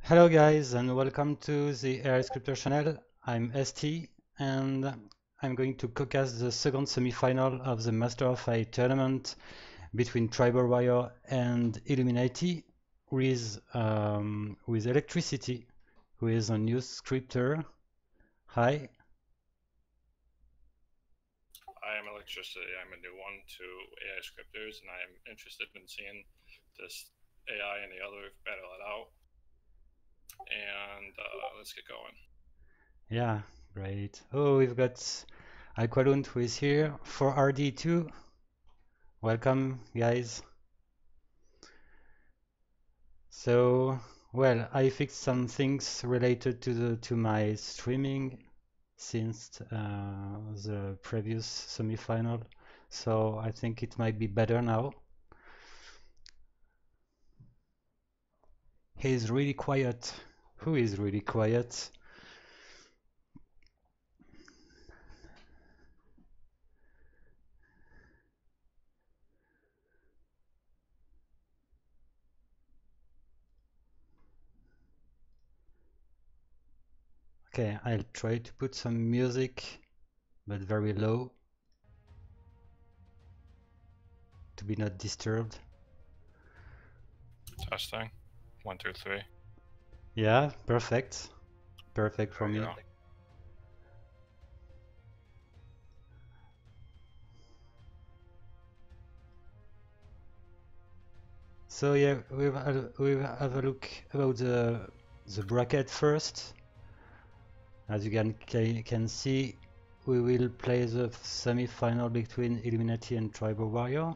Hello guys and welcome to the AIScripters channel. I'm Esty and I'm going to co-cast the second semi-final of the Master of AI tournament between Tribal Warrior and Illuminati with Electricity, who is a new scripter. Hi. I am Electricity. I'm a new one to AIScripters, and I'm interested in seeing this AI and the other battle it out. And let's get going. Yeah, great. Oh, we've got Aqualunt who is here for RD2. Welcome, guys. So, well, I fixed some things related to my streaming since the previous semi-final, so I think it might be better now. He's really quiet. Who is really quiet? Okay, I'll try to put some music, but very low, to be not disturbed. Testing. 1, 2, 3. Yeah, perfect. Perfect for me. Go. So yeah, we'll have a look about the bracket first. As you can see, we will play the semi-final between Illuminati and Tribal Warrior.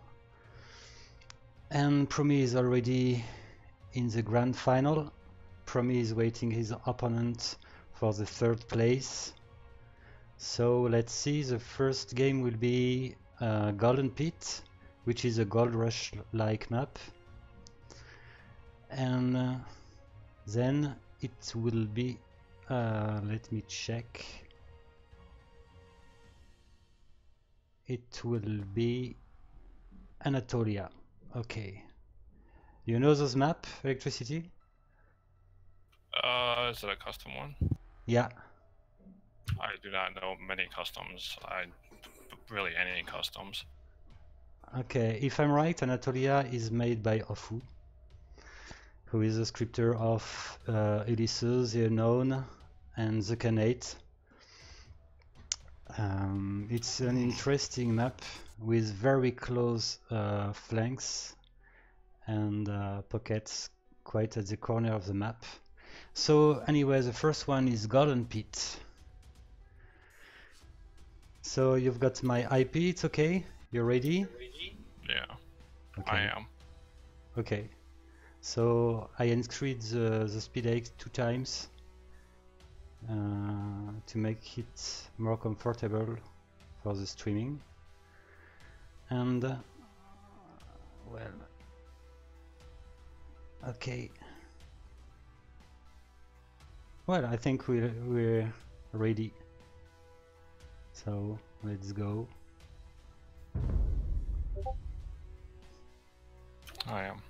And Promi is already in the grand final. Promi is waiting his opponent for the third place. So let's see, the first game will be Golden Pit, which is a Gold Rush-like map. And then it will be, let me check. It will be Anatolia. Okay. You know those map, Electricity? Is it a custom one? Yeah. I do not know many customs. Really any customs. Okay, if I'm right, Anatolia is made by Ofu, who is a scripter of Ulysses, The Unknown, and The Khanate. It's an interesting map with very close flanks and pockets quite at the corner of the map. So anyway, the first one is Golden Pit. So you've got my IP, it's okay? You're ready? Yeah, Okay. I am. Okay. So I increased the speed 2 times to make it more comfortable for the streaming. And well, okay. Well, I think we're ready. So let's go. I am.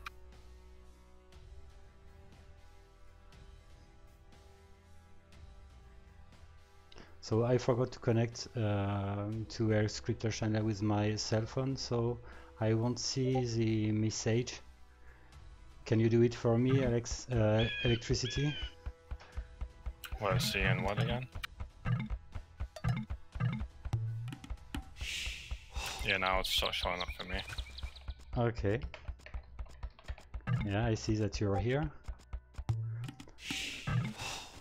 So I forgot to connect to AIScripters channel with my cell phone, so I won't see the message. Can you do it for me, Alex? Electricity? What, seeing what again? Yeah, now it's still showing up for me. Okay. Yeah, I see that you're here.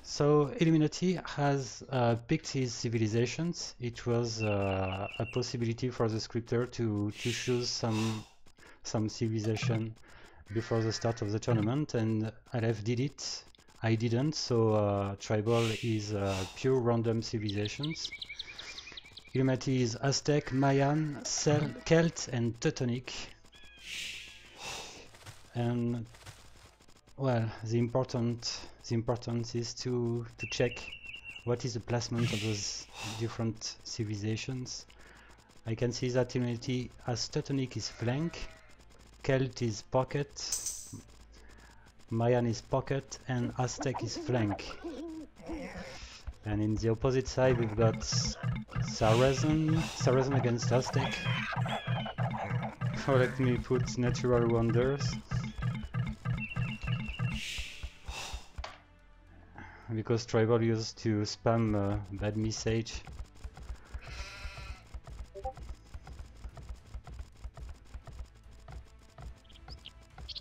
So Illuminati has picked his civilizations. It was a possibility for the scripter to choose some civilization before the start of the tournament, and LF did it. I didn't, so Tribal is pure random civilizations. Illuminati is Aztec, Mayan, Celt, and Teutonic. And well, the importance is to check what is the placement of those different civilizations. I can see that Illuminati as Teutonic is flank, Celt is pocket, Mayan is pocket, and Aztec is flank. And in the opposite side, we've got Saracen against Aztec. Or let me put natural wonders. Because tribal used to spam bad message.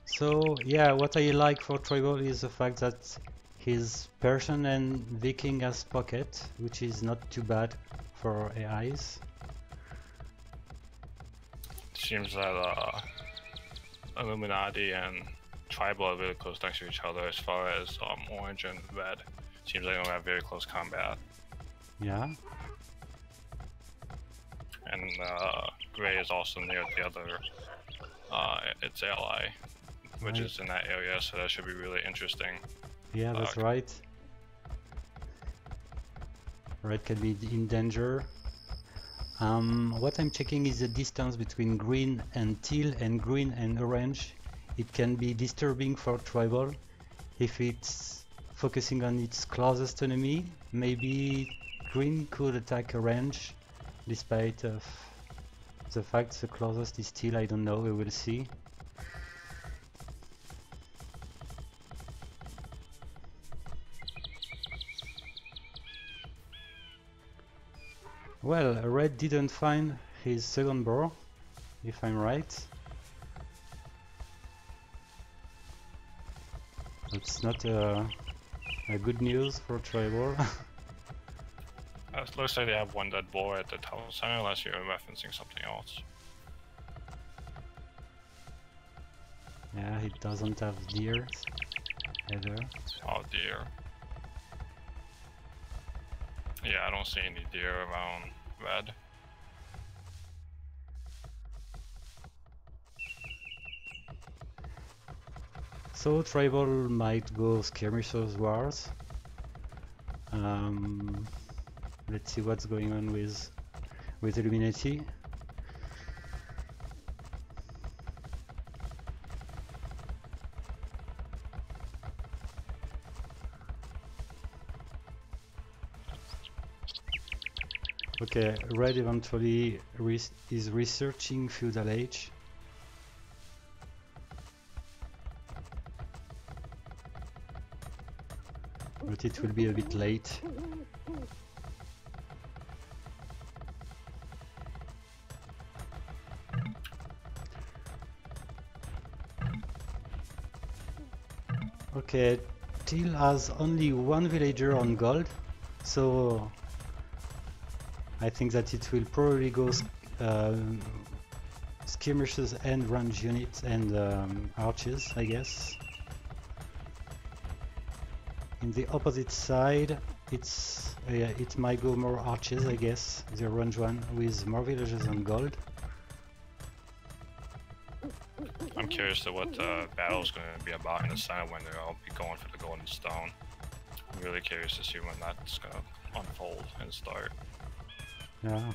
So yeah, what I like for tribal is the fact that he's Persian and Viking as pocket, which is not too bad for AIs. Seems that Illuminati and tribal are really close next to each other as far as orange and red. Seems like they have very close combat. Yeah. And gray is also near the other, its ally, which is in that area, so that should be really interesting. Yeah, that's right. Red can be in danger. What I'm checking is the distance between green and teal and green and orange. It can be disturbing for tribal if it's focusing on its closest enemy. Maybe green could attack orange despite of the fact the closest is teal. I don't know, we will see. Well, red didn't find his second boar, if I'm right. It's not a good news for tribal. It looks like they have one dead boar at the town center, unless you're referencing something else. Yeah, it doesn't have deer either. Oh dear. Yeah, I don't see any deer around red. So tribal might go skirmishers wars. Let's see what's going on with Illuminati. Okay, red eventually is researching feudal age. But it will be a bit late. Okay, Teal has only one villager on gold, so I think that it will probably go skirmishes and range units and archers, I guess. In the opposite side, it might go more archers, I guess, the range one with more villagers on gold. I'm curious to what the battle's going to be about in the center when they'll be going for the golden stone. I'm really curious to see when that's going to unfold and start. Yeah.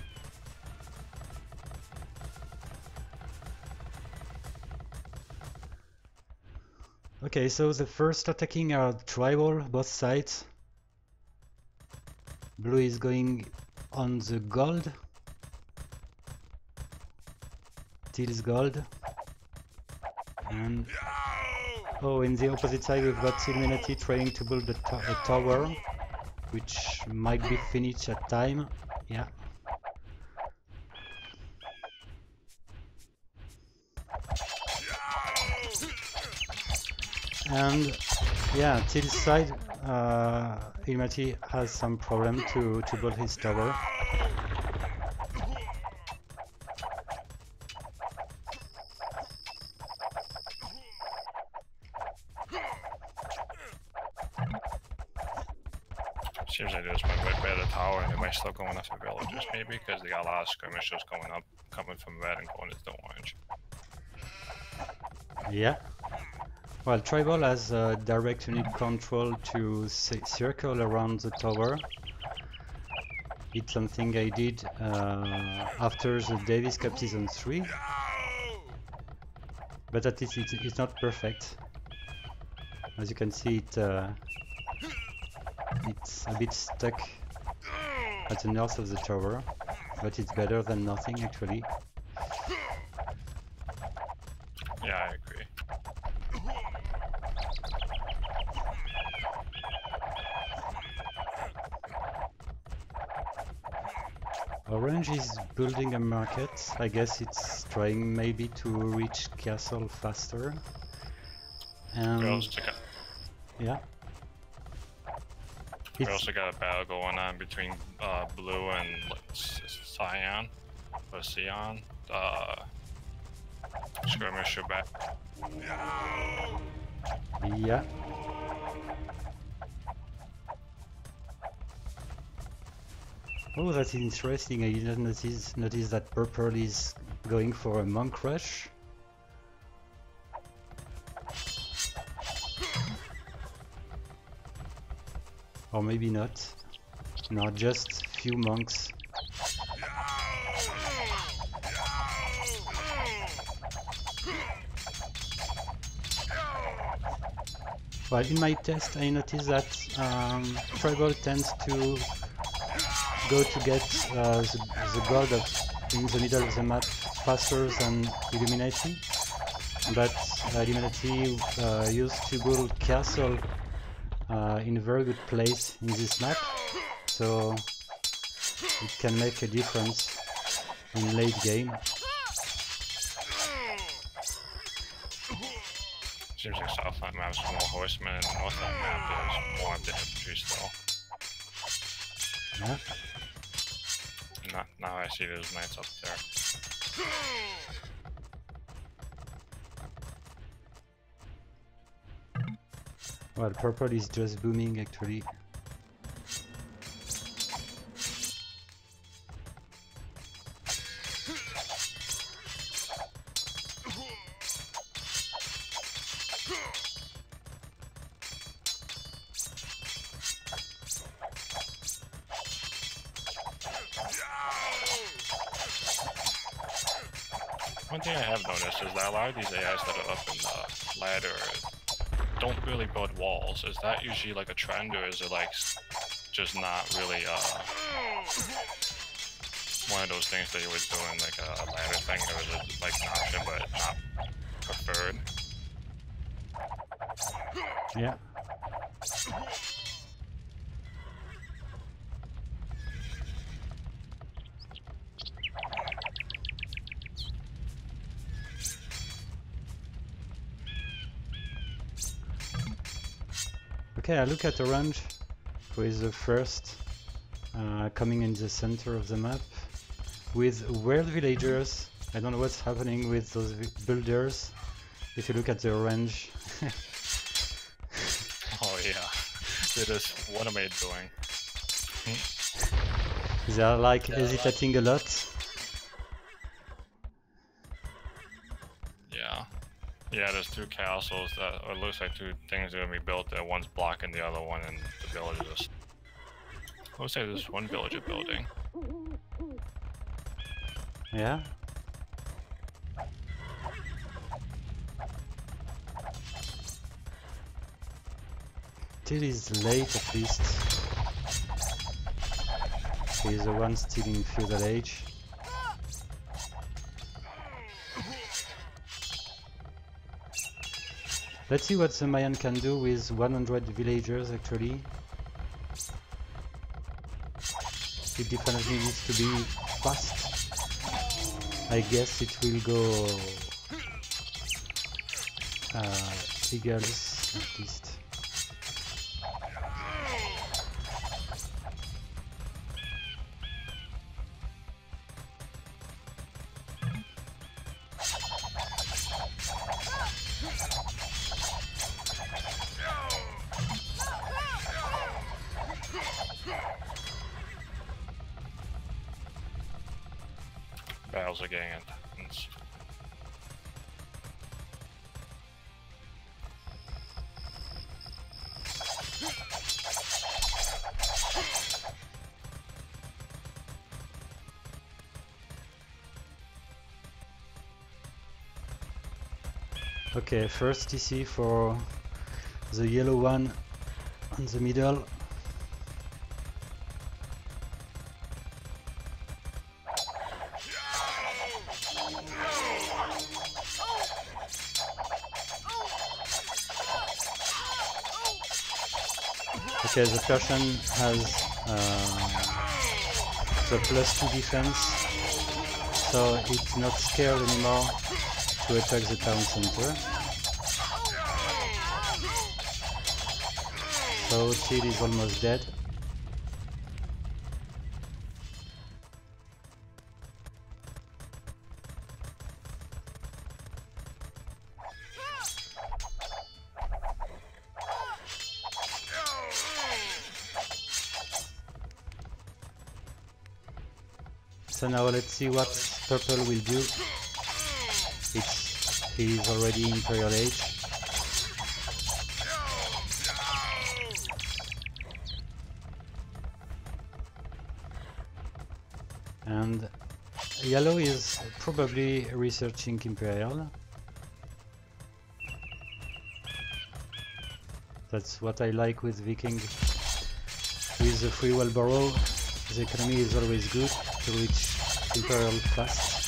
Okay, so the first attacking are tribal, both sides. Blue is going on the gold. Teal is gold. And oh, in the opposite side we've got Illuminati trying to build a tower, which might be finished at time. Yeah. And yeah, Teal's side, Illuminati has some problem to build his tower. Seems like there's one red tower and they might still going after villagers maybe because they got a lot of skirmishers going up, coming from red and going into orange. Yeah. Well, tribal has direct unit control to circle around the tower. It's something I did after the Davis Cup Season 3. But at least it's not perfect. As you can see, it's a bit stuck at the north of the tower, but it's better than nothing actually. Yeah, I agree. Orange is building a market. I guess it's trying maybe to reach castle faster. And yeah. We also got a battle going on between blue and cyan, or cyan. Skirmisher back. Yeah. Oh, that's interesting. I didn't notice that purple is going for a monk rush. Or maybe not. No, just few monks. Well, in my test I noticed that Tribal tends to go to get the god in the middle of the map faster than Illuminati. But Illuminati used to build castle in a very good place in this map, so it can make a difference in late game. Seems like Southland map's more horsemen and Northland map is more of the infantry still. Yeah. Now I see those knights up there. Well, purple is just booming actually. One thing I have noticed is that a lot of these AIs that are up in the ladder don't really build walls. Is that usually like a trend, or is it like just not really one of those things that you would do in like a ladder thing, or is it like an option but not preferred? Yeah. Okay, I look at Orange, who is the first coming in the center of the map, with weird villagers. I don't know what's happening with those builders. If you look at the Orange. Oh yeah, it is. What am I doing? They are like hesitating a lot. Yeah, there's two castles that, or it looks like two things are gonna be built there. One's blocking the other one, and the villages. Looks like there's one villager building. Yeah. Till is late at least. He's the one still in feudal age. Let's see what the Mayan can do with 100 villagers actually. It definitely needs to be fast. I guess it will go eagles at least. Battles are getting intense. Okay, first TC for the yellow one on the middle. Okay, the Persian has the +2 defense, so it's not scared anymore to attack the town center. So Chill is almost dead. So now let's see what purple will do. He's already Imperial Age. And yellow is probably researching Imperial. That's what I like with Viking. With the free wheelbarrow, the economy is always good to reach Imperial fast.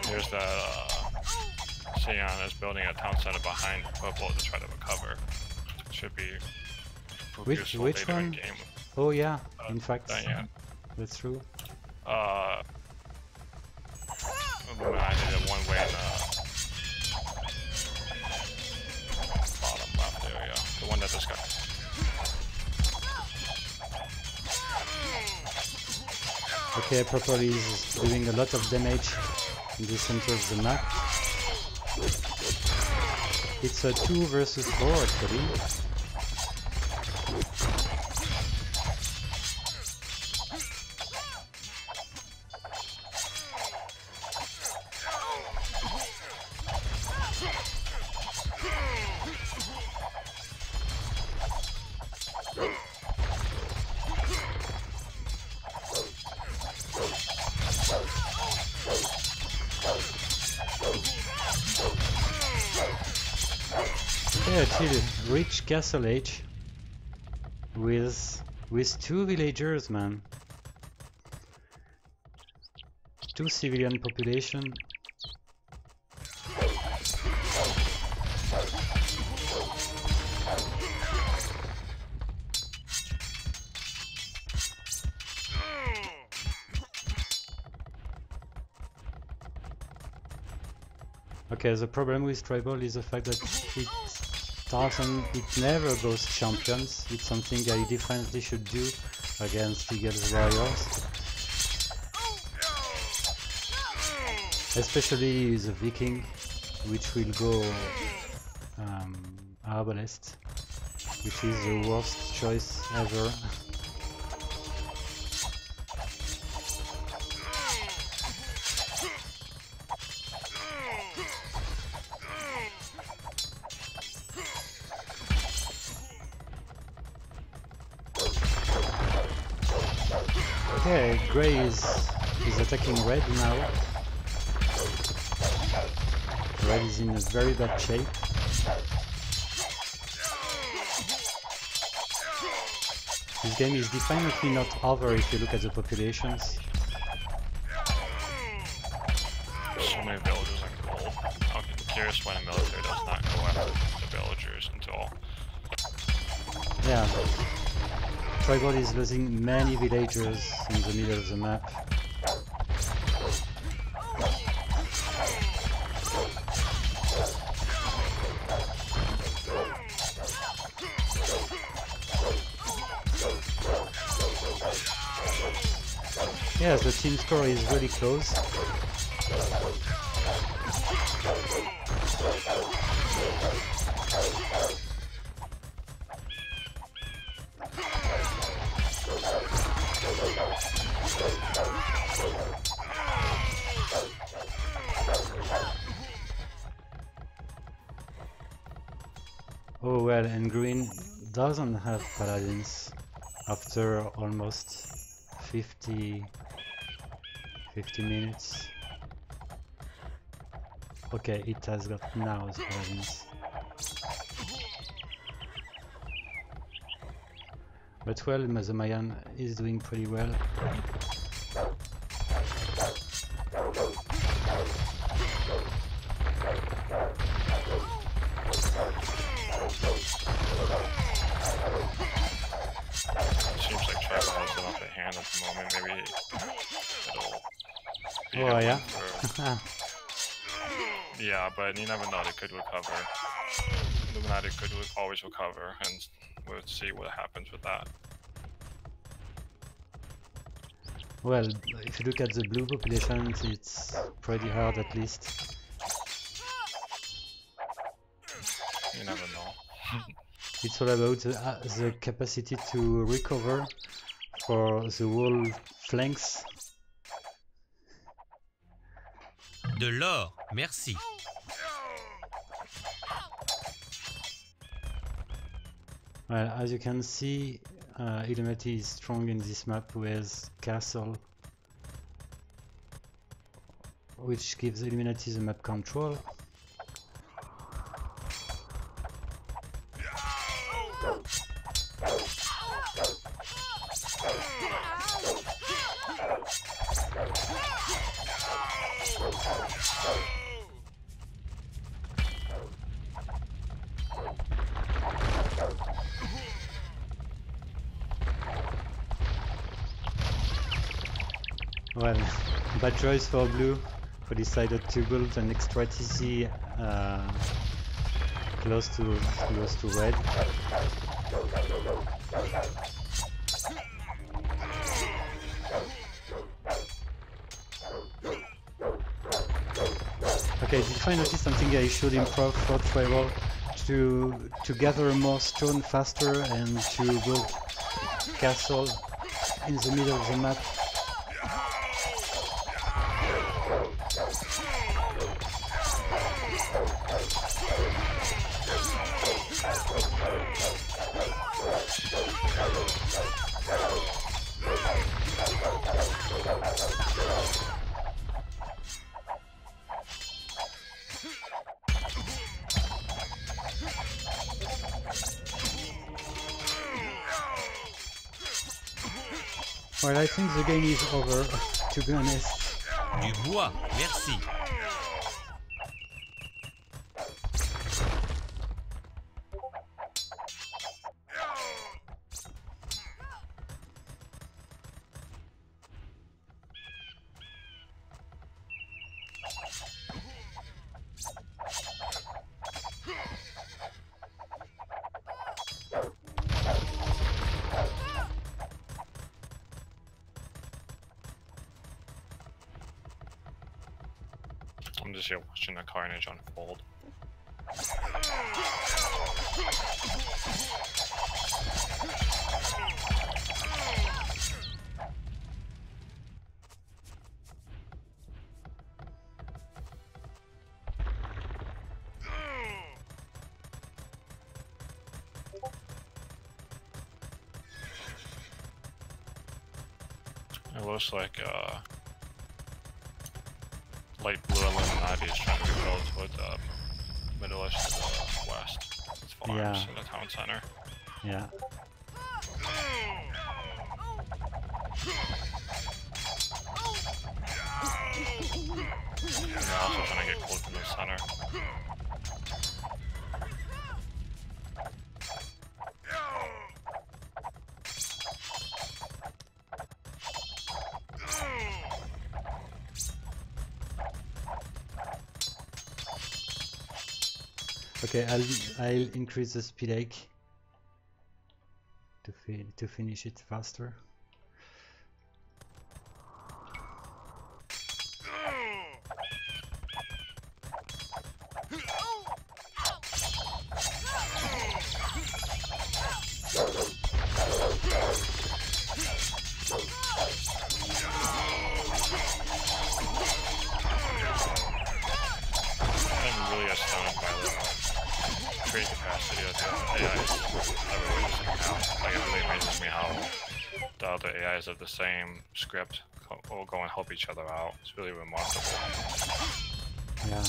Here's the Sion is building a town center behind purple to try to recover. Should be Which one? In game. Oh yeah, in fact, yeah. That's true. I did it one way in the bottom left area. The one that just got. Okay, purple is doing a lot of damage in the center of the map. It's a 2 versus 4 actually. Yeah, Chill reach Castle Age with 2 villagers, man. 2 civilian population. Okay, the problem with Tribal is the fact that it never goes champions. It's something I definitely should do against Eagle's Warriors. Especially the Viking, which will go Arbalest, which is the worst choice ever. Okay, Grey is attacking Red now. Red is in a very bad shape. This game is definitely not over if you look at the populations. So many villagers in gold. I'm curious why the military does not go after the villagers until. Yeah. Tribal is losing many villagers in the middle of the map. Yes, the team score is really close. Oh well, and green doesn't have paladins after almost 50 minutes. Okay, it has got now the paladins. But well, the Mayan is doing pretty well. Seems like Tribal has an upper hand at the moment. Maybe it'll be Oh yeah. Yeah, but you never know, they could recover. Illuminati could always recover, and we'll see what happens with that. Well, if you look at the blue population, it's pretty hard at least. You never know. It's all about the capacity to recover for the whole flanks. De l'or, merci. Well, as you can see, Illuminati is strong in this map with Castle, which gives Illuminati the map control. Well, bad choice for blue, who decided to build an extra TC close to red. Okay, did you notice something I should improve for Tribal to gather more stone faster and to build castle in the middle of the map? Well, I think the game is over, to be honest. Du bois, merci. I'm just here watching the carnage unfold. It looks like light blue Illuminati is trying to go toward the Middle East to the west. It's farms in the town center. Yeah. And they're also trying to get close to the center. Okay, I'll increase the speed hake to finish it faster. I'm really astounded by the trade capacity of the AIs. Like, it really amazes me how the other AIs of the same script will go and help each other out. It's really remarkable. Yeah.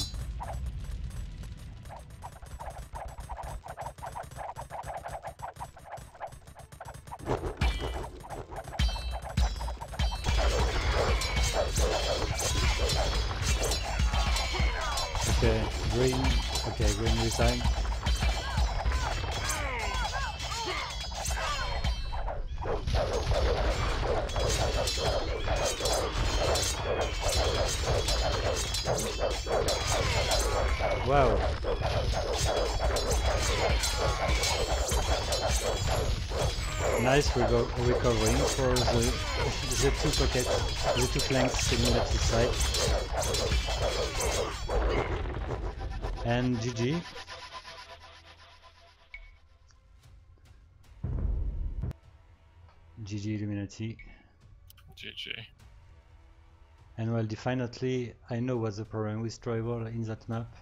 Okay, green. Okay, green resign. Wow. Nice recovering for the two pockets, the two flanks Illuminati side. And GG. GG Illuminati. GG. And well, definitely, I know what's the problem with tribal in that map.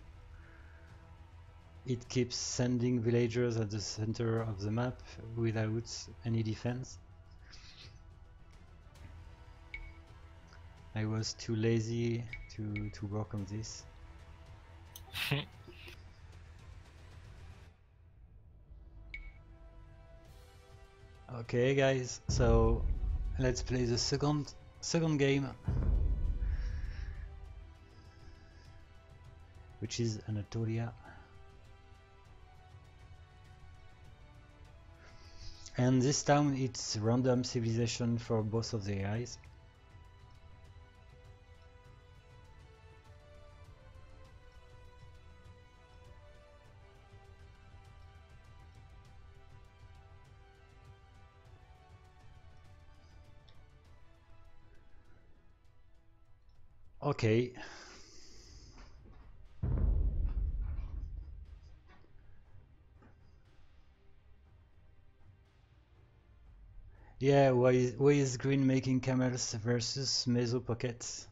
It keeps sending villagers at the center of the map without any defense. I was too lazy to work on this. Okay guys, so let's play the second game, which is Anatolia. And this time it's random civilization for both of the AIs. Okay. Yeah, why is green making camels versus meso pockets?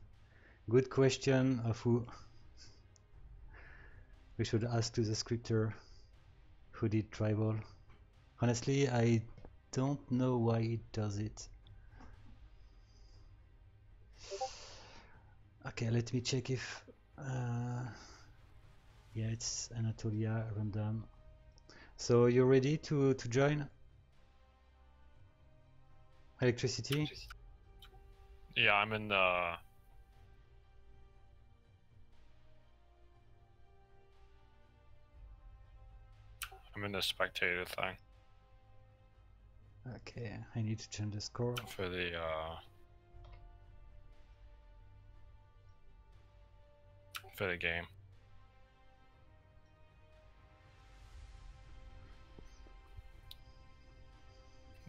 Good question of who we should ask to the scripter who did tribal. Honestly, I don't know why it does it. Okay, let me check if yeah, it's Anatolia random. So you're ready to join Electricity? Yeah, I'm in the... spectator thing. Okay, I need to change the score. For the game.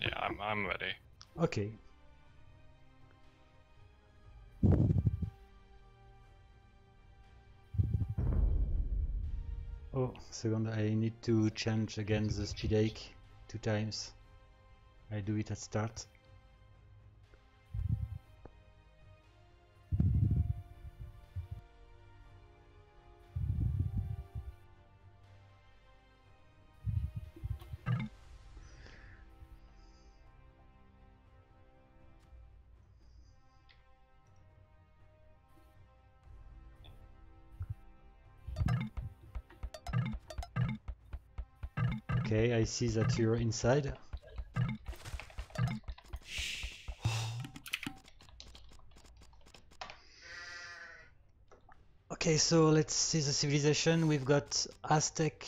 Yeah, I'm ready. Okay. Oh, second, I need to change again the speed hake 2 times. I do it at start. Okay, I see that you're inside. Okay, so let's see the civilization. We've got Aztec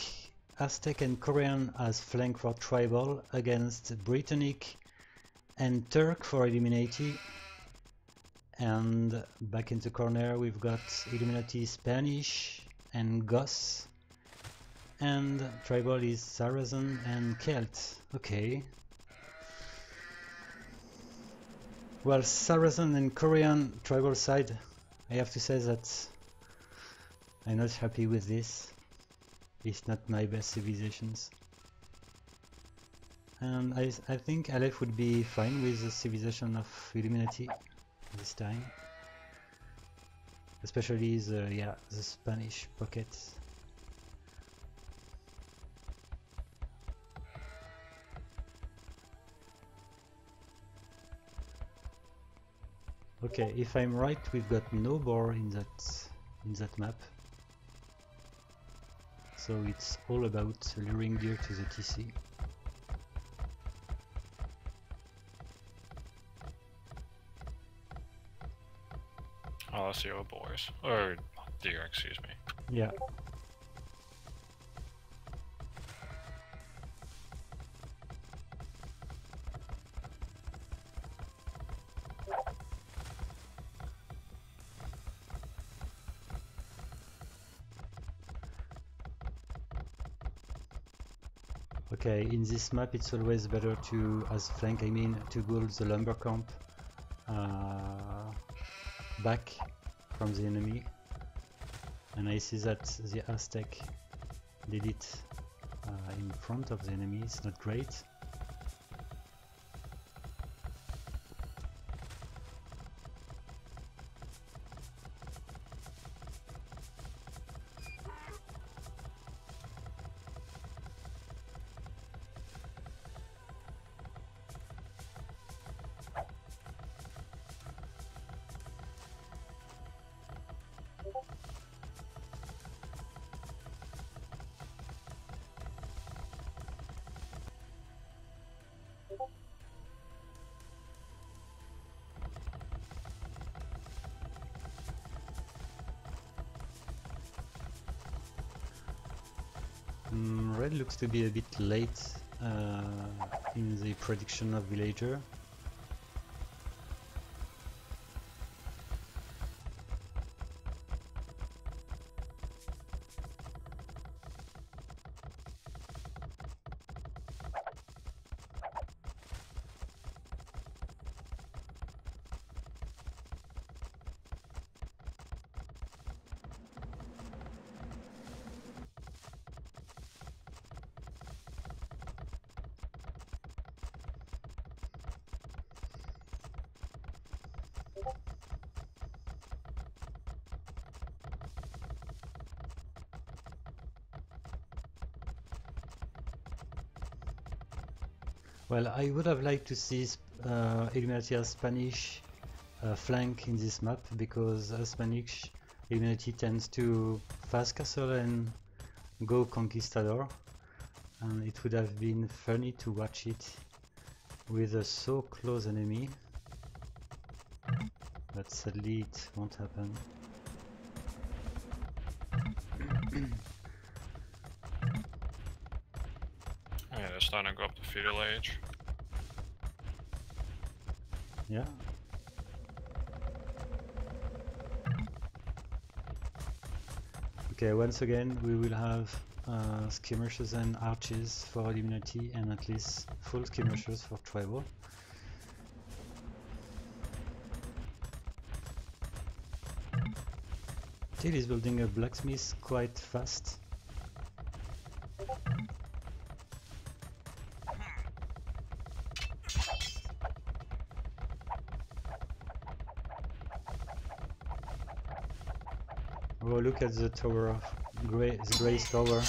and Korean as flank for tribal against Britannic and Turk for Illuminati. And back in the corner we've got Illuminati Spanish and Goth. And tribal is Saracen and Celt. Okay. Well, Saracen and Korean tribal side, I have to say that I'm not happy with this. It's not my best civilizations. And I think Aleph would be fine with the civilization of Illuminati this time. Especially the Spanish pockets. Okay, if I'm right, we've got no boar in that map. So it's all about luring deer to the TC. Oh, 0 boars. Or deer, excuse me. Yeah. Okay, in this map it's always better to, as flank I mean, to build the lumber camp back from the enemy. And I see that the Aztec did it in front of the enemy. It's not great. Red looks to be a bit late in the prediction of villager. Well, I would have liked to see Illuminati as Spanish flank in this map, because as Spanish, Illuminati tends to fast castle and go conquistador, and it would have been funny to watch it with a so close enemy, but sadly it won't happen. Yeah, they're starting to go up the feudal age. Yeah. Okay, once again we will have skirmishers and archers for Illuminati, and at least full skirmishers for tribal. Till is building a blacksmith quite fast. Oh, look at the tower of the Gray's tower.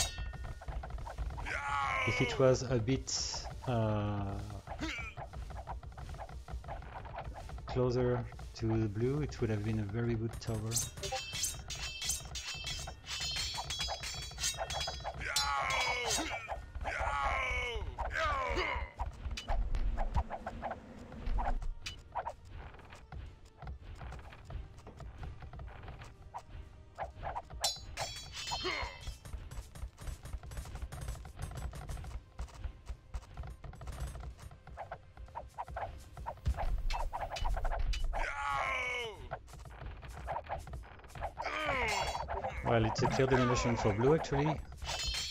If it was a bit closer to the blue, it would have been a very good tower. Well, it's a clear domination for blue actually.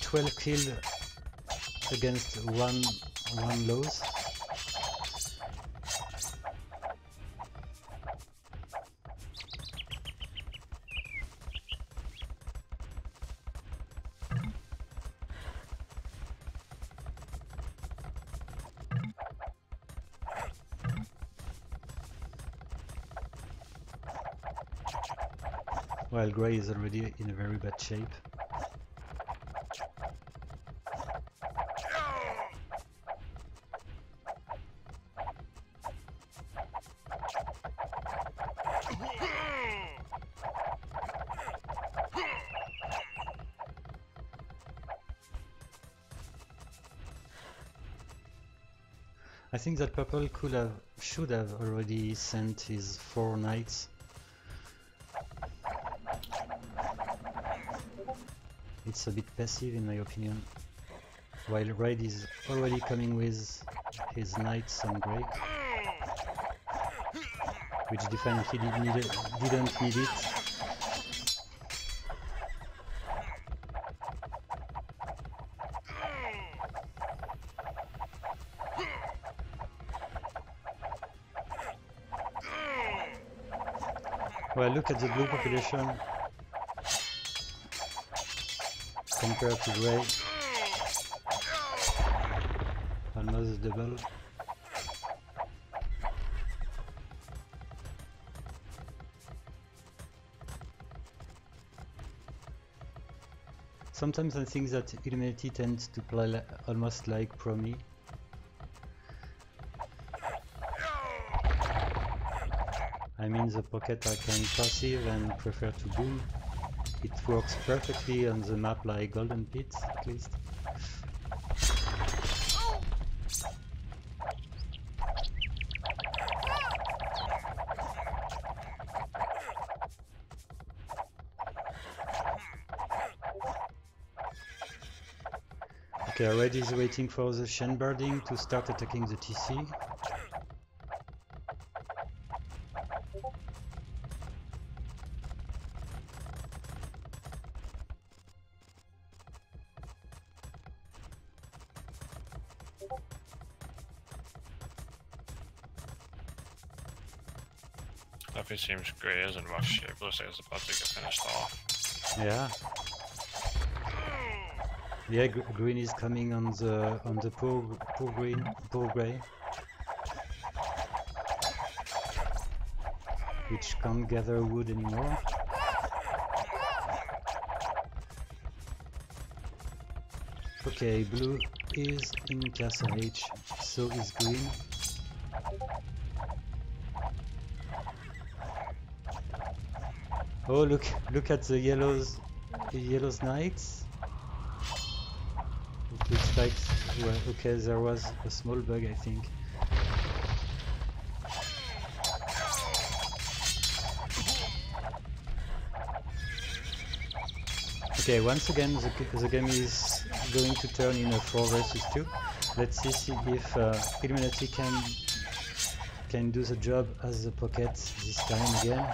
12 killed against one loss. While Grey is already in a very bad shape. I think that purple should have already sent his 4 knights. It's a bit passive in my opinion. While red is already coming with his knights on grey, which definitely didn't need it. Well, look at the blue population compared to grey. Almost double. Sometimes I think that Illuminati tends to play almost like Promi. I mean, the pocket are kind of passive and prefer to boom. It works perfectly on the map like Golden Pit, at least. Okay, red is waiting for the Shen birding to start attacking the TC. Definitely seems grey is in rough shape. Looks like it's about to get finished off. Yeah. Yeah, green is coming on the poor grey, which can't gather wood anymore. Okay, blue is in Castle H, so is green. Oh, look at the yellow's knights. It looks like, well, okay, there was a small bug, I think. Okay, once again the game is going to turn in a 4 versus 2. Let's see if Illuminati can do the job as the pocket this time again.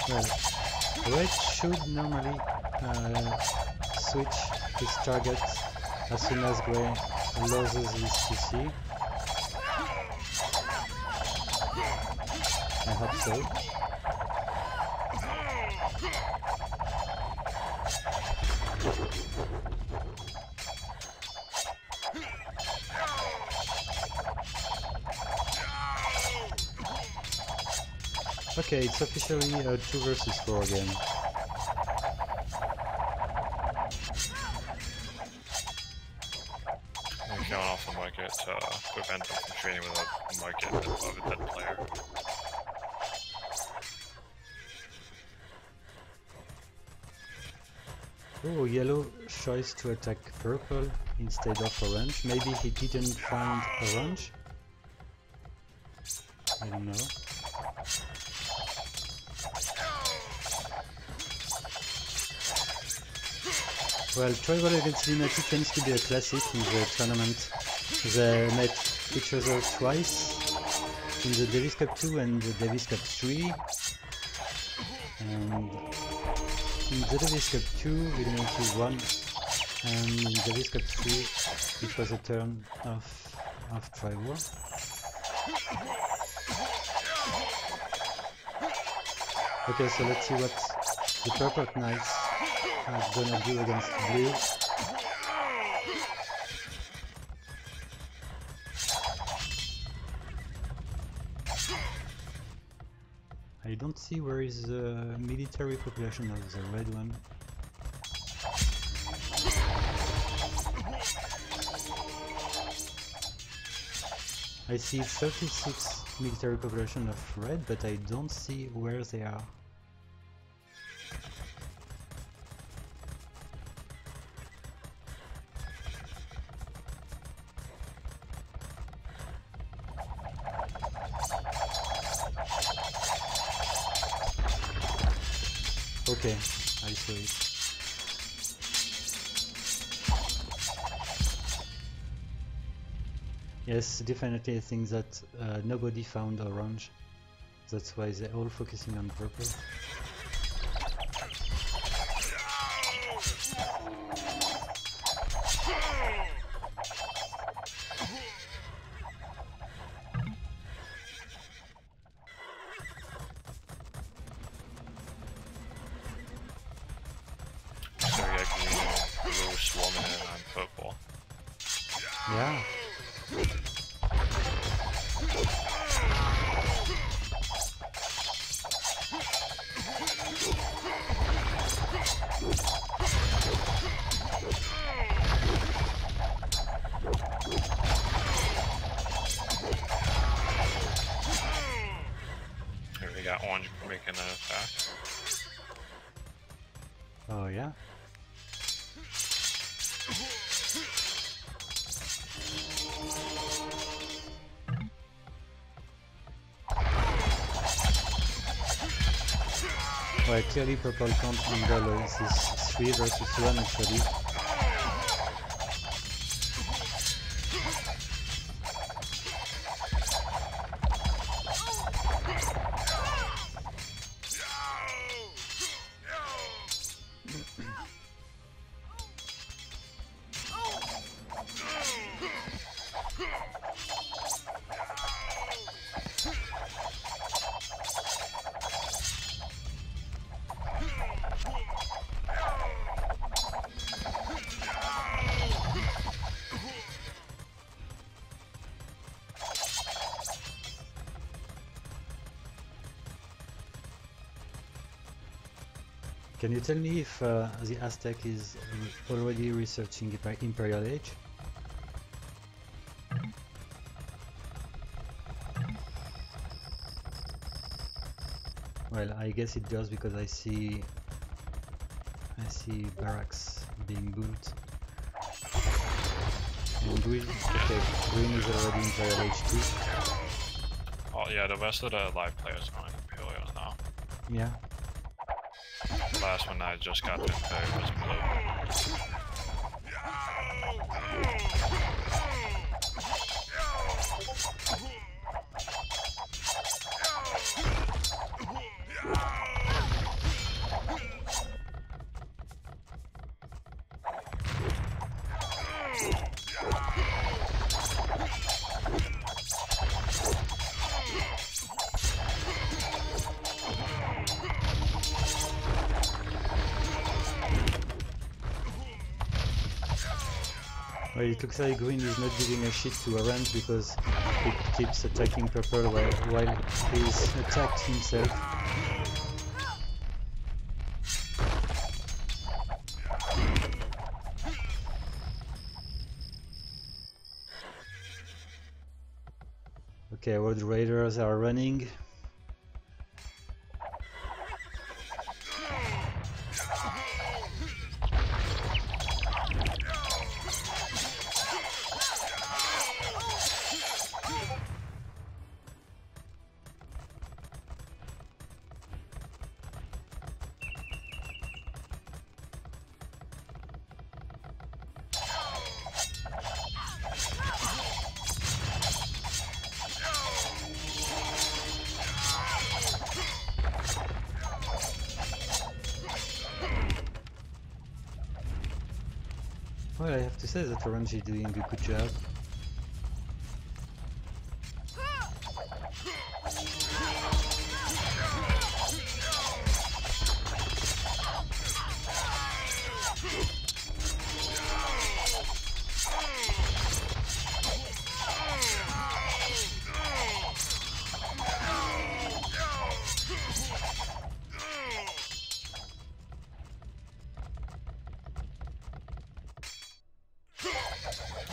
Well, red should normally switch his target as soon as grey loses his TC. I hope so. Okay, it's officially a 2 versus 4 again. I'm going off the market to prevent them from trading with a market of a dead player. Oh, yellow tries to attack purple instead of orange. Maybe he didn't find orange? I don't know. Well, Tribal against Illuminati tends to be a classic in the tournament. They met each other twice in the Davis Cup 2 and the Davis Cup 3. And in the Davis Cup 2, Illuminati won, and in Davis Cup 3, it was a turn of Tribal. Okay, so let's see what the Purple Knights are gonna do against blue. I don't see where is the military population of the red one. I see 36 military population of red, but I don't see where they are. Okay, I saw it. Yes, definitely I think that nobody found orange. That's why they're all focusing on purple. So we got green, blue swarming in on purple. Yeah. Here we got orange making an attack. Oh yeah. Well, clearly purple can't handle this 3 versus 1 actually. Can you tell me if the Aztec is already researching Imperial Age? Well, I guess it does because I see barracks being built. And green, okay, green is already Imperial Age 2. Oh yeah, the rest of the live players are on Imperial now. Yeah. The last one I just got to Imperial was blue. Well, it looks like green is not giving a shit to orange because it keeps attacking purple while he's attacked himself. Okay, World Raiders are running. Well, I have to say that orange is doing a good job.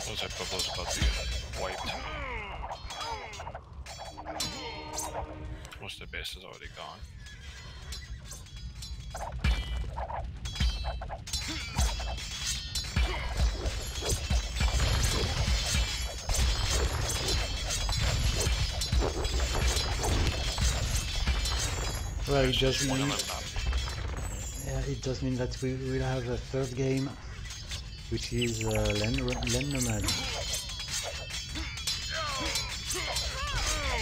Looks like purple's about to get wiped. Most of the base is already gone. Well, it doesn't One mean on the map. it does mean that we will have a third game, which is Land Nomad.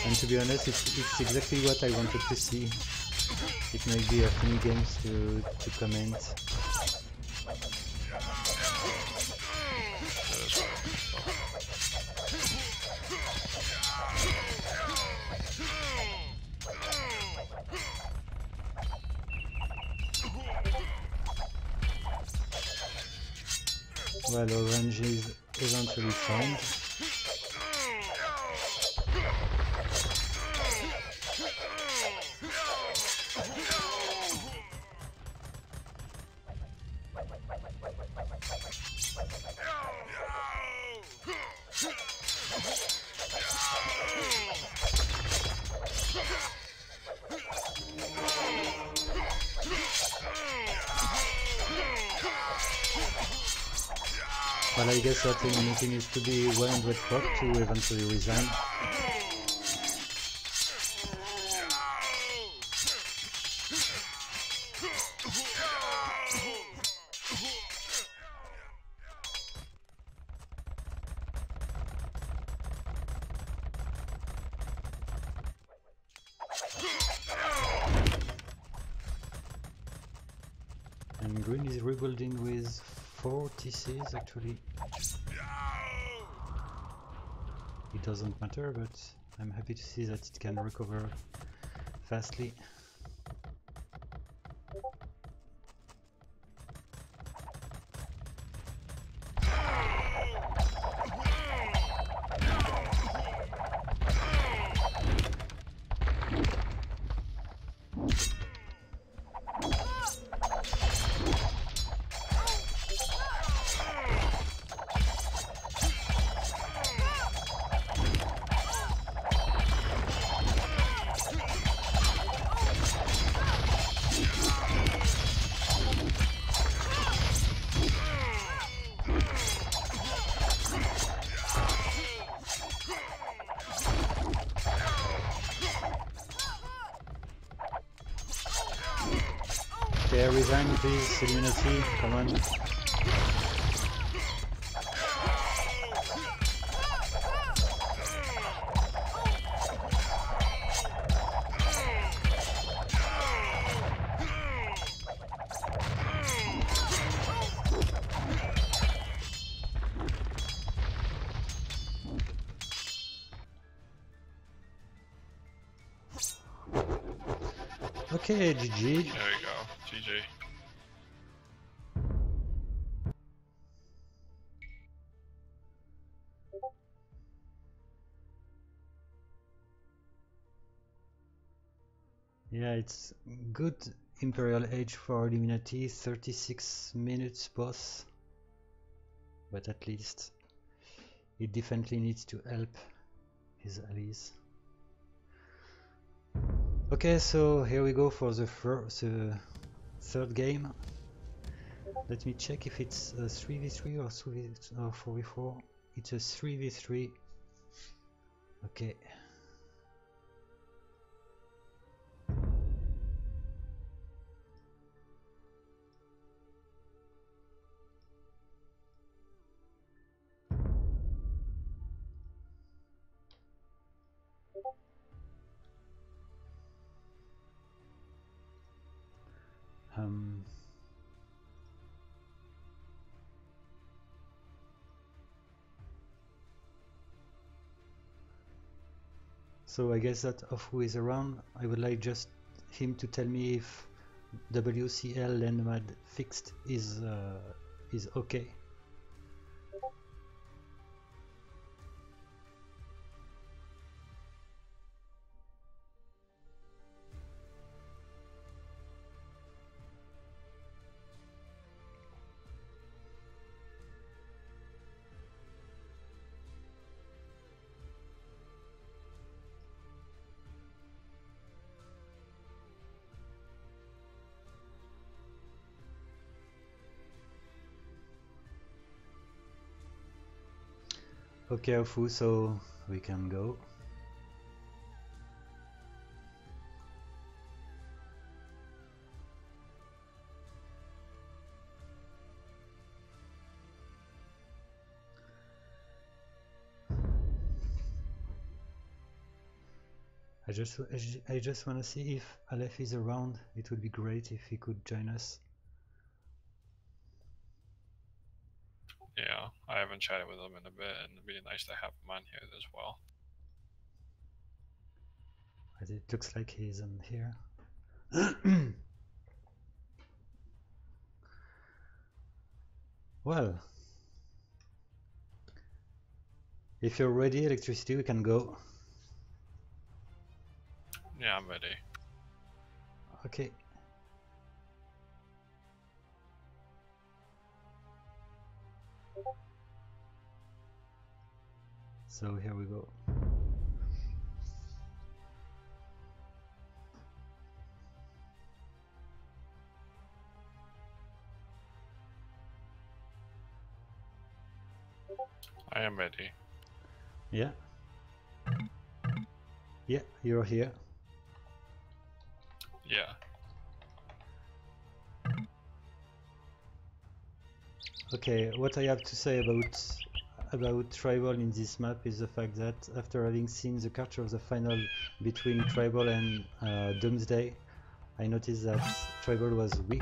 And to be honest, it's exactly what I wanted to see. It may be a funny game to comment. Well, orange is eventually found. Well, I guess that Illuminati needs to be 100 prop to eventually resign. And green is rebuilding with 4 TCs actually. It doesn't matter, but I'm happy to see that it can recover fastly. Okay, resign please, Illuminati, come on. Okay, GG. There we go. GG. Yeah, it's good Imperial Age for Illuminati, 36 minutes boss. But at least it definitely needs to help his allies. Okay, so here we go for the third game. Let me check if it's a 3v3 or 4v4. It's a 3v3. Okay. So I guess that of who is around, I would like just him to tell me if WCL Landmad fixed is okay. Okay, Ofu, so we can go. I just want to see if Aleph is around. It would be great if he could join us. Yeah, I haven't chatted with him in a bit, and it'd be nice to have him on here as well. But it looks like he's on here. Well, if you're ready, Electricity, we can go. Yeah, I'm ready. Okay. So here we go. I am ready. Yeah. Yeah, you're here. Yeah. Okay, what I have to say about Tribal in this map is the fact that after having seen the capture of the final between Tribal and Doomsday, I noticed that Tribal was weak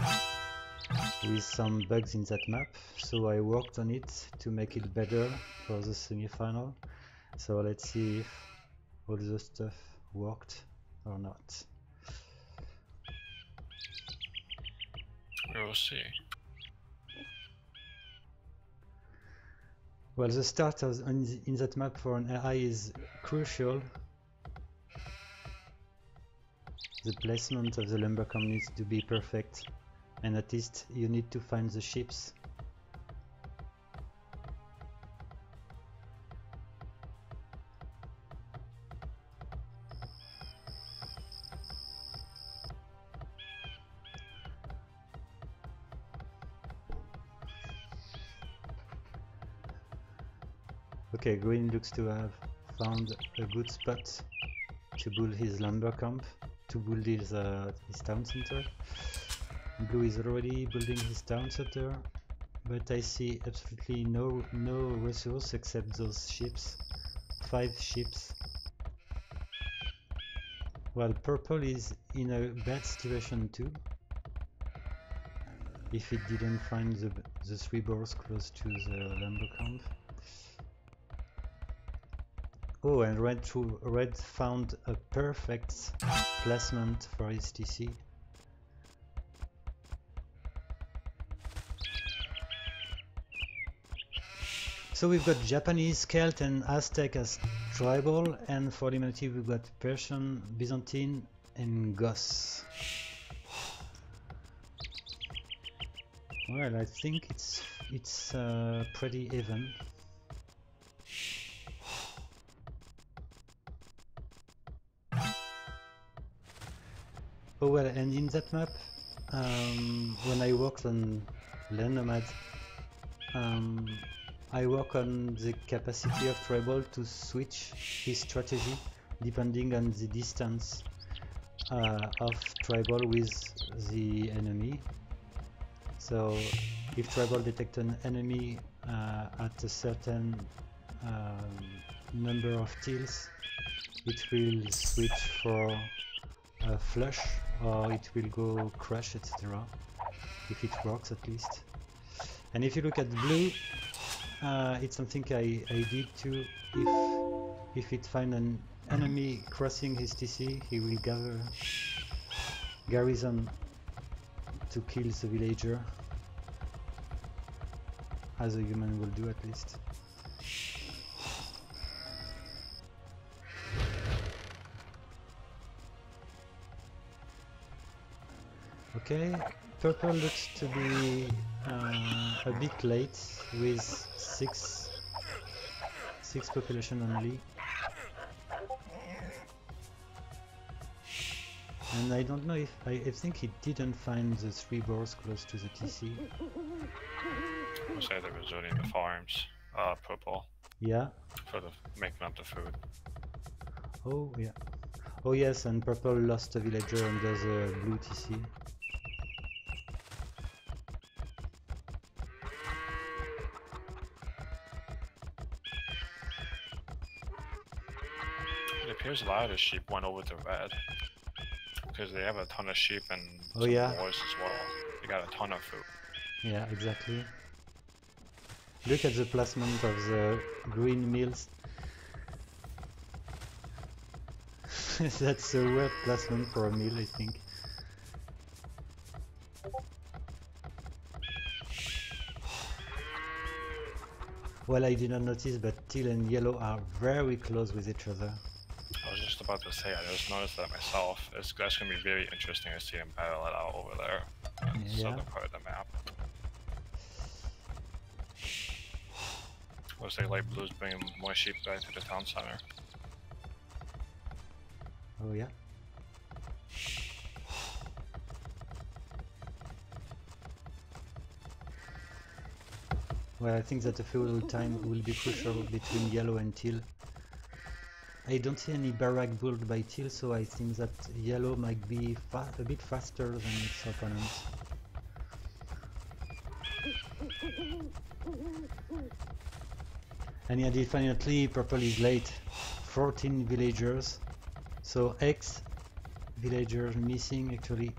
with some bugs in that map, so I worked on it to make it better for the semi-final. So let's see if all the stuff worked or not. We will see. Well, the start in that map for an AI is crucial. The placement of the lumbercamp needs to be perfect, and at least you need to find the ships. Okay, Green looks to have found a good spot to build his lumber camp, to build his town center. Blue is already building his town center, but I see absolutely no resource except those ships. 5 ships. Well, purple is in a bad situation too. If it didn't find the 3 boars close to the lumber camp. Oh, and red found a perfect placement for his TC. So we've got Japanese, Celt and Aztec as tribal, and for Illuminati we've got Persian, Byzantine and Goths. Well, I think it's pretty even. Oh well, and in that map, when I worked on Land Nomad, I work on the capacity of Tribal to switch his strategy depending on the distance of Tribal with the enemy. So if Tribal detects an enemy at a certain number of tills, it will switch for a flush, or it will go crush, etc. If it works at least. And if you look at blue, it's something I did too. If it finds an enemy crossing his TC, he will gather garrison to kill the villager, as a human will do at least. Okay, purple looks to be a bit late with six population only. And I don't know if I think he didn't find the 3 boars close to the TC. I'll say they're resorting to farms. Purple. Yeah. For the making up the food. Oh yeah. Oh yes, and purple lost a villager under the blue TC. It appears a lot of the sheep went over to red. Because they have a ton of sheep and Oh, some yeah. boars as well. They got a ton of food. Yeah, exactly. Look at the placement of the green mills. That's a weird placement for a mill, I think. Well, I did not notice, but teal and yellow are very close with each other. I was just about to say, I just noticed that myself. That's going to be very interesting to see them battle it out over there. Yeah. Southern part of the map. Looks like light blue's bringing more sheep back to the town center. Oh yeah. Well, I think that the feudal time will be crucial between yellow and teal. I don't see any barrack built by teal, so I think that yellow might be a bit faster than its opponents. And yeah, definitely purple is late. 14 villagers. So X villagers missing actually.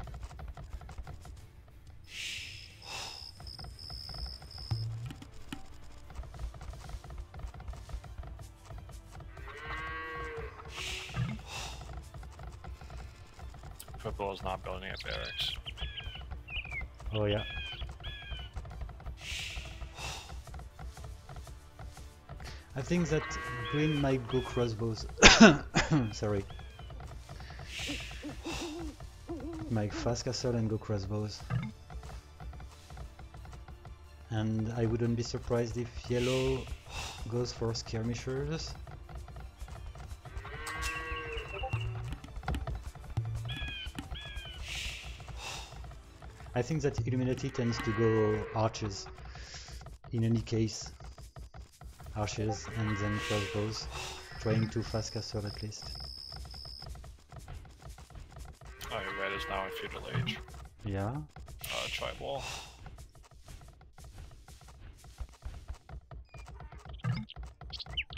Purple is not building a barracks. Oh yeah. I think that green might go crossbows. Sorry. Might fast castle and go crossbows. And I wouldn't be surprised if yellow goes for skirmishers. I think that Illuminati tends to go archers in any case. Archers and then crossbows, trying to fast castle at least. Oh, red is now in feudal age. Yeah. Tribal.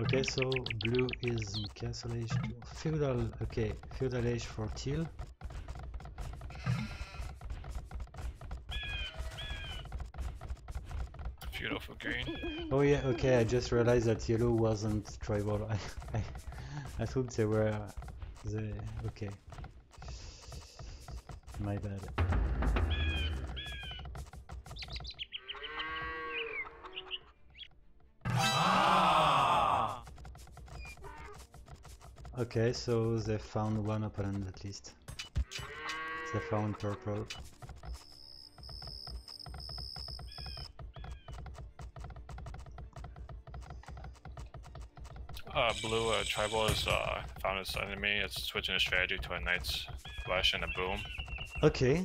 Okay, so blue is in castle age to feudal. Okay, feudal age for teal. Feudal for green. Oh yeah, okay, I just realized that yellow wasn't tribal. I thought they were okay. My bad. Okay, so they found one opponent at least. They found purple. Blue tribal has found its enemy. It's switching its strategy to a knight's flash and a boom. Okay.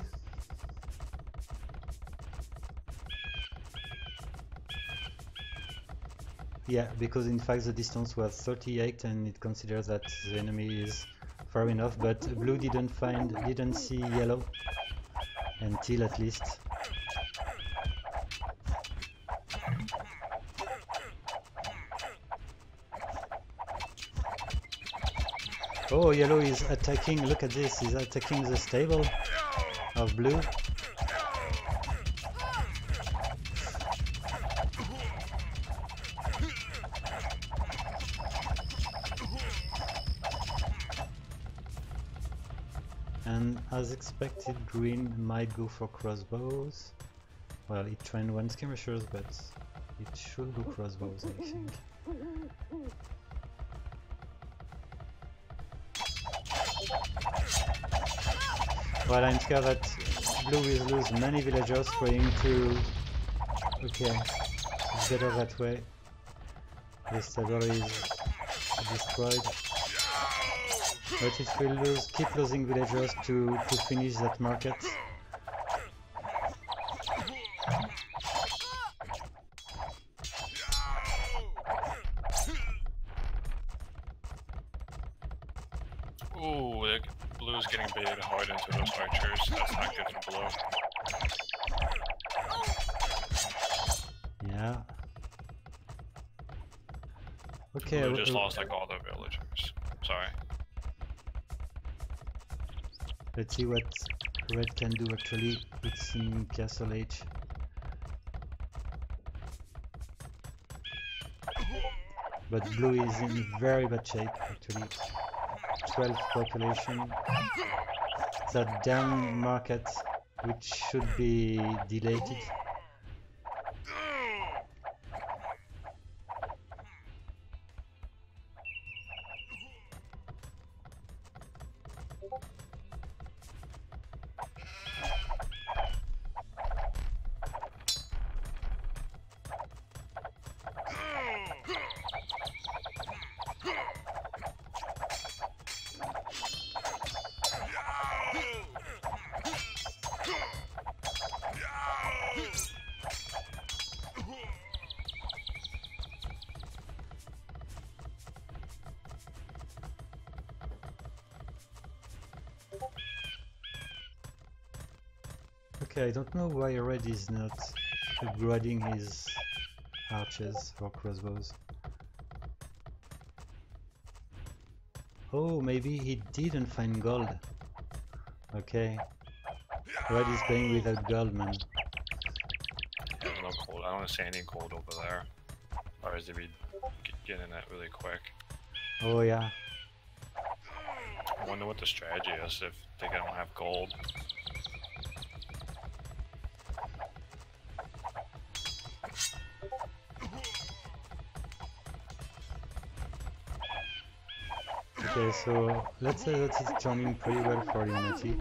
Yeah, because in fact the distance was 38 and it considers that the enemy is far enough, but blue didn't see yellow and teal at least. Oh, yellow is attacking, look at this, he's attacking the stable of blue. And as expected, green might go for crossbows. Well, it trained one skirmishers, but it should go crossbows, I think. Well, I'm scared that blue will lose many villagers trying to... Okay, it's better that way. The stable is destroyed. But it will keep losing villagers to finish that market. Ooh, blue's getting baited hard into those archers. That's not good for blue. Yeah. Okay. Blue just lost like all the villagers. Sorry. Let's see what red can do actually. It's in Castle H. But blue is in very bad shape actually. 12 population. That damn market which should be deleted. Okay, I don't know why red is not upgrading his archers for crossbows. Oh, maybe he didn't find gold. Okay. Red is playing without gold, man. Yeah, no gold. I don't see any gold over there. Or is it be getting it really quick? Oh yeah. I wonder what the strategy is if they don't have gold. Okay, so let's say that it's turning pretty well for Illuminati.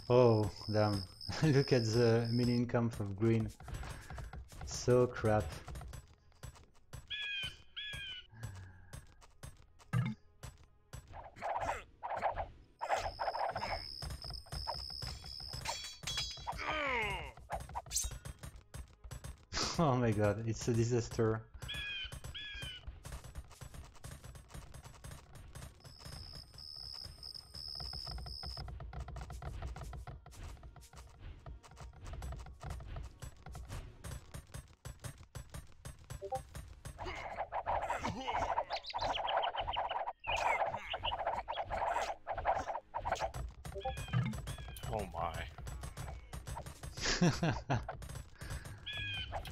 Oh, damn. Look at the mini-income of green. So crap. Oh my god, it's a disaster. Oh my.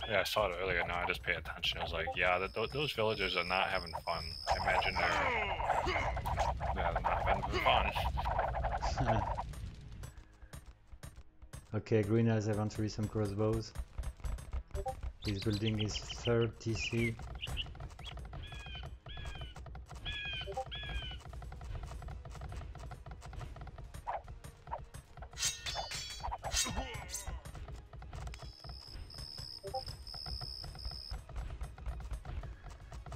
Yeah, I saw it earlier. Now I just pay attention. I was like, yeah, those villagers are not having fun. I imagine they're not having fun. Okay, green has eventually some crossbows. He's building his third TC.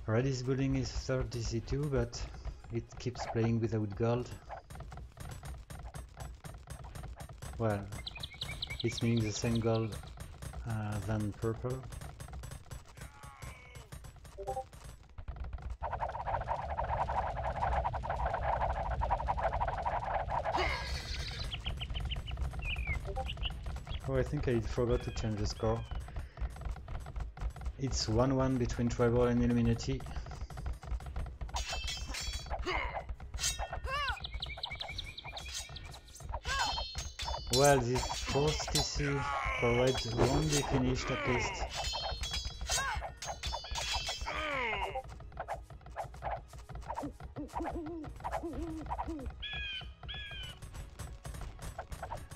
Red is building his third TC too, but it keeps playing without gold. Well, it's meaning the same gold than purple. Oh, I think I forgot to change the score. It's 1-1 between Tribal and Illuminati. Well, this fourth TC for red won't be finished at least.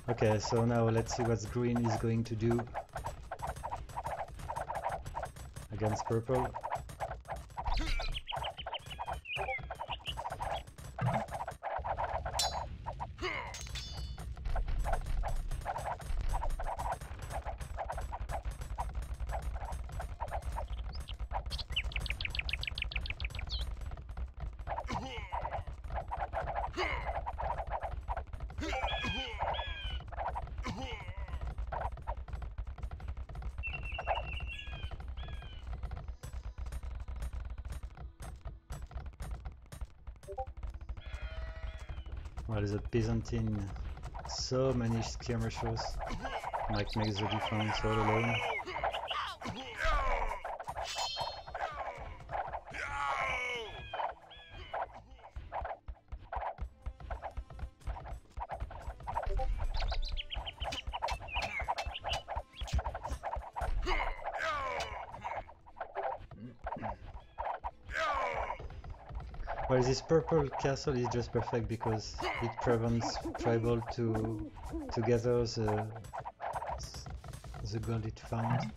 Okay, so now let's see what green is going to do against purple. Well, the Byzantine, so many skirmishers. like makes the difference all alone. Well, this purple castle is just perfect because it prevents tribal to gather the gold it found.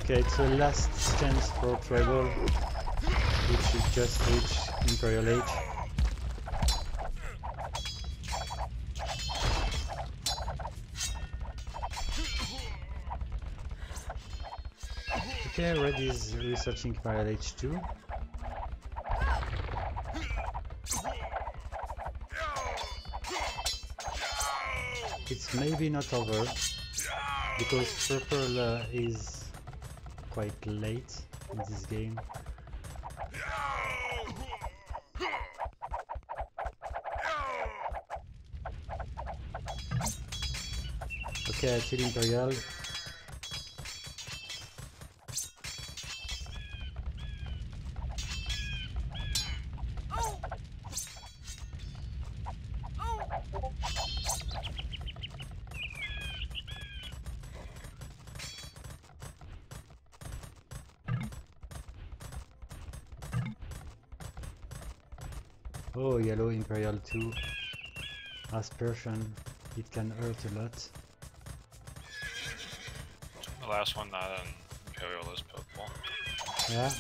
Okay, it's a last chance for tribal, which should just reach Imperial Age. Okay, Red is researching Imperial Age 2. It's maybe not over, because Purple is quite late in this game. Okay, I kill Imperial. Oh, yellow Imperial 2. Aspersion, it can hurt a lot. The last one, not an Imperial, is purple. Yeah.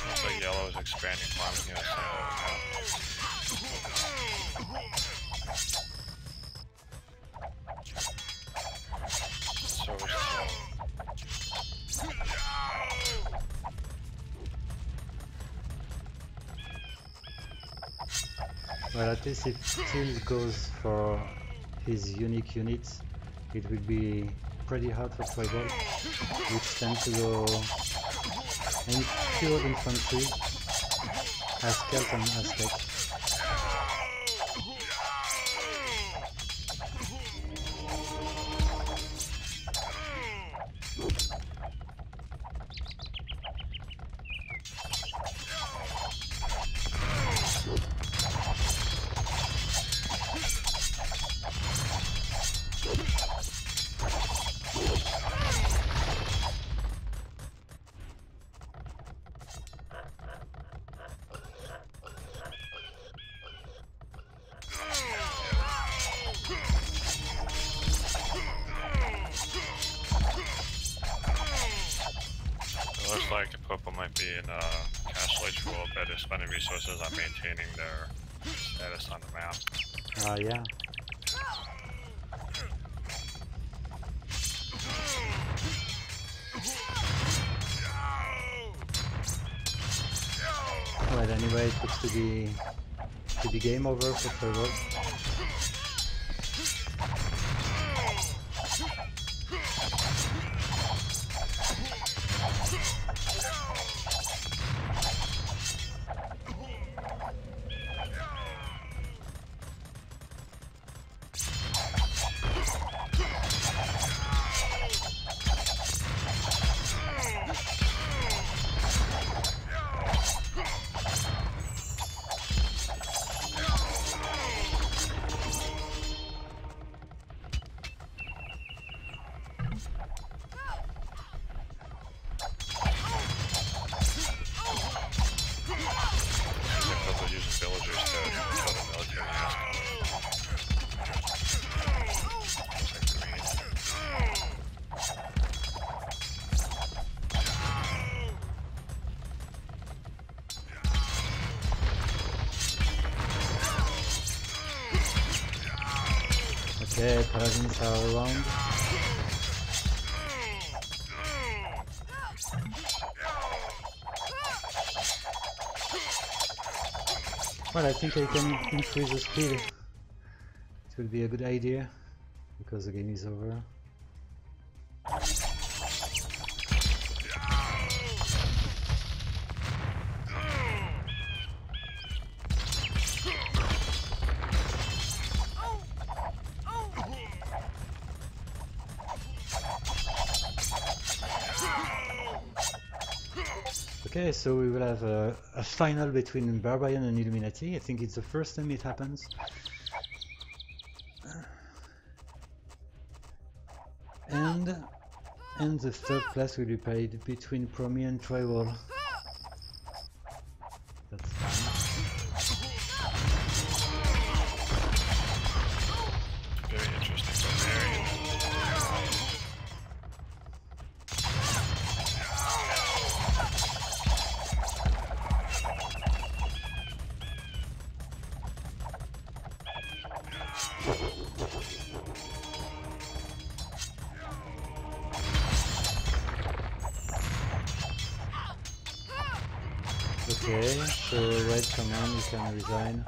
Looks like yellow is expanding farming here, so Well, at least if Till goes for his unique units, it will be pretty hard for tribal, which tend to go in pure infantry as Celt and Aztec. looks like the purple might be in Castle Age for a little bit. They're spending resources on maintaining their status on the map. Yeah. anyway, it looks to be game over for Trevor. Okay, paladins are around. Well, I think I can increase the speed. It will be a good idea, because the game is over. Okay, so we will have a final between Barbarian and Illuminati. I think it's the first time it happens. And the third place will be played between Promi and Tribal. That's fine. Very interesting. Very Okay, so Red command, you can resign.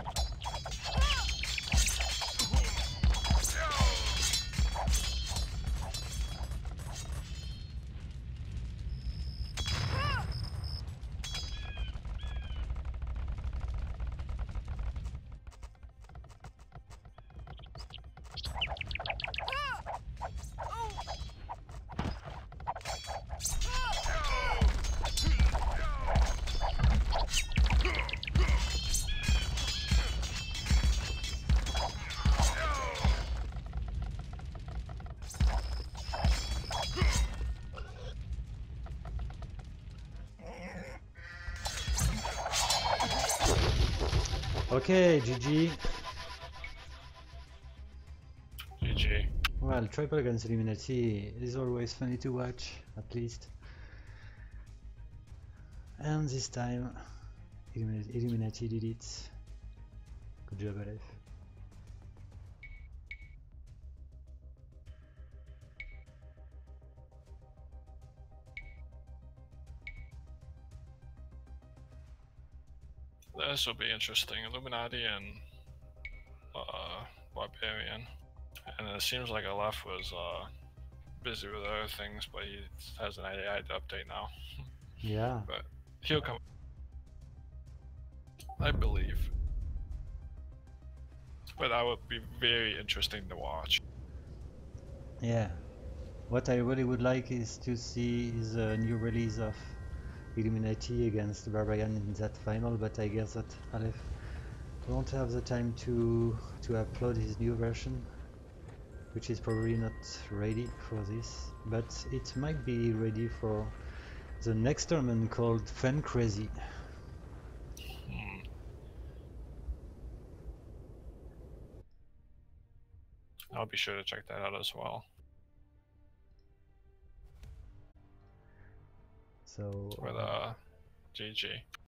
Okay, GG. GG. Well, Tribal against Illuminati is always funny to watch, at least. And this time, Illuminati did it. Good job, Aleph. This will be interesting. Illuminati and Barbarian. And it seems like Aleph was busy with other things, but he has an AI to update now. Yeah. But he'll come. I believe. But that would be very interesting to watch. Yeah. What I really would like is to see is a new release of Illuminati against Barbarian in that final, but I guess that Aleph won't have the time to upload his new version, which is probably not ready for this, but it might be ready for the next tournament called Fun Crazy. I'll be sure to check that out as well. So With GG.